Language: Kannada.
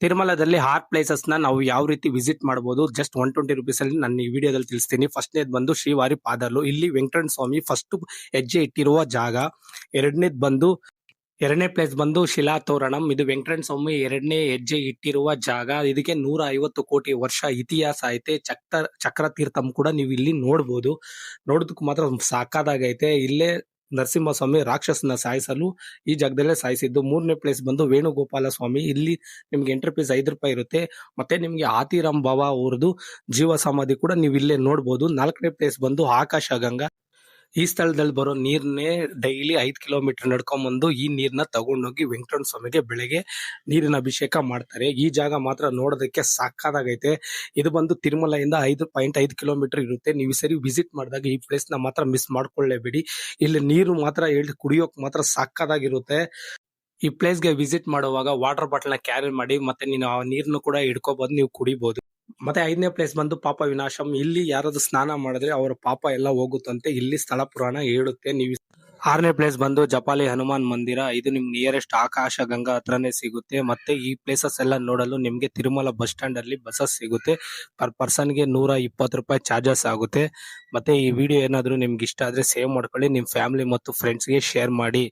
ತಿರುಮಲದಲ್ಲಿ ಹಾಟ್ ಪ್ಲೇಸಸ್ ನಾವು ಯಾವ ರೀತಿ ವಿಸಿಟ್ ಮಾಡಬಹುದು ಜಸ್ಟ್ 120 rupees ಅಲ್ಲಿ ನಾನು ಈ ವಿಡಿಯೋದಲ್ಲಿ ತಿಳಿಸ್ತೀನಿ. ಫಸ್ಟ್ನೇದು ಬಂದು ಶ್ರೀವಾರಿ ಪಾದರ್ಲು, ಇಲ್ಲಿ ವೆಂಕಟರಮಣ ಸ್ವಾಮಿ ಫಸ್ಟ್ ಹೆಜ್ಜೆ ಇಟ್ಟಿರುವ ಜಾಗ. ಎರಡನೇ ಪ್ಲೇಸ್ ಬಂದು ಶಿಲಾ ತೋರಣಂ, ಇದು ವೆಂಕಟರಮಣ ಸ್ವಾಮಿ ಎರಡನೇ ಹೆಜ್ಜೆ ಇಟ್ಟಿರುವ ಜಾಗ. ಇದಕ್ಕೆ 150 ಕೋಟಿ ವರ್ಷ ಇತಿಹಾಸ ಐತೆ. ಚಕ್ರ ತೀರ್ಥಂ ಕೂಡ ನೀವು ಇಲ್ಲಿ ನೋಡ್ಬೋದು. ನೋಡೋದಕ್ಕೆ ಮಾತ್ರ ಸಾಕಾದಾಗೈತೆ. ಇಲ್ಲೇ ನರಸಿಂಹಸ್ವಾಮಿ ರಾಕ್ಷಸನ ಸಾಯಿಸಲು ಈ ಜಾಗದಲ್ಲೇ ಸಾಯಿಸಿದ್ದು. 3ನೇ ಪ್ಲೇಸ್ ಬಂದು ವೇಣುಗೋಪಾಲ ಸ್ವಾಮಿ, ಇಲ್ಲಿ ನಿಮ್ಗೆ ಎಂಟ್ರಿ ಫೀಸ್ 5 ರೂಪಾಯಿ ಇರುತ್ತೆ. ಮತ್ತೆ ನಿಮ್ಗೆ ಆತಿರಾಮ್ ಬಾಬಾ ಅವ್ರದ್ದು ಜೀವ ಸಮಾಧಿ ಕೂಡ ನೀವು ಇಲ್ಲೇ ನೋಡ್ಬೋದು. 4ನೇ ಪ್ಲೇಸ್ ಬಂದು ಆಕಾಶ ಗಂಗಾ. ಈ ಸ್ಥಳದಲ್ಲಿ ಬರೋ ನೀರ್ನೇ ಡೈಲಿ 5 ಕಿಲೋಮೀಟರ್ ನಡ್ಕೊಂಡ್ಬಂದು ಈ ನೀರ್ನ ತಗೊಂಡೋಗಿ ವೆಂಕಟರಮಣ ಸ್ವಾಮಿಗೆ ಬೆಳಗ್ಗೆ ನೀರಿನ ಅಭಿಷೇಕ ಮಾಡ್ತಾರೆ. ಈ ಜಾಗ ಮಾತ್ರ ನೋಡೋದಕ್ಕೆ ಸಾಕಾದಾಗೈತೆ. ಇದು ಬಂದು ತಿರುಮಲೆಯಿಂದ 5.5 ಕಿಲೋಮೀಟರ್ ಇರುತ್ತೆ. ನೀವು ಸರಿ ವಿಸಿಟ್ ಮಾಡಿದಾಗ ಈ ಪ್ಲೇಸ್ ನ ಮಾತ್ರ ಮಿಸ್ ಮಾಡ್ಕೊಳ್ಳೇಬೇಡಿ. ಇಲ್ಲಿ ನೀರು ಮಾತ್ರ ಕುಡಿಯೋಕ್ ಮಾತ್ರ ಸಾಕಾದಾಗಿರುತ್ತೆ. ಈ ಪ್ಲೇಸ್ಗೆ ವಿಸಿಟ್ ಮಾಡುವಾಗ ವಾಟರ್ ಬಾಟಲ್ ನ ಕ್ಯಾರಿ ಮಾಡಿ, ಮತ್ತೆ ನೀನು ಆ ನೀರ್ನು ಕೂಡ ಹಿಡ್ಕೋಬಹುದು, ನೀವು ಕುಡಿಬಹುದು. ಮತ್ತೆ 5ನೇ ಪ್ಲೇಸ್ ಬಂದು ಪಾಪ ವಿನಾಶಂ, ಇಲ್ಲಿ ಯಾರಾದ್ರೂ ಸ್ನಾನ ಮಾಡಿದ್ರೆ ಅವರ ಪಾಪ ಎಲ್ಲ ಹೋಗುತ್ತಂತೆ, ಇಲ್ಲಿ ಸ್ಥಳ ಪುರಾಣ ಹೇಳುತ್ತೆ. ನೀವು 6ನೇ ಪ್ಲೇಸ್ ಬಂದು ಜಪಾಲಿ ಹನುಮಾನ್ ಮಂದಿರ, ಇದು ನಿಮ್ ನಿಯರೆಸ್ಟ್ ಆಕಾಶ ಗಂಗಾ ಹತ್ರನೇ ಸಿಗುತ್ತೆ. ಮತ್ತೆ ಈ ಪ್ಲೇಸಸ್ ಎಲ್ಲ ನೋಡಲು ನಿಮ್ಗೆ ತಿರುಮಲ ಬಸ್ ಸ್ಟ್ಯಾಂಡ್ ಅಲ್ಲಿ ಬಸ್ಸಸ್ ಸಿಗುತ್ತೆ. ಪರ್ ಪರ್ಸನ್ ಗೆ 120 ರೂಪಾಯಿ ಚಾರ್ಜಸ್ ಆಗುತ್ತೆ. ಮತ್ತೆ ಈ ವಿಡಿಯೋ ಏನಾದ್ರು ನಿಮ್ಗೆ ಇಷ್ಟ ಆದ್ರೆ ಸೇವ್ ಮಾಡ್ಕೊಳ್ಳಿ, ನಿಮ್ ಫ್ಯಾಮಿಲಿ ಮತ್ತು ಫ್ರೆಂಡ್ಸ್ ಗೆ ಶೇರ್ ಮಾಡಿ.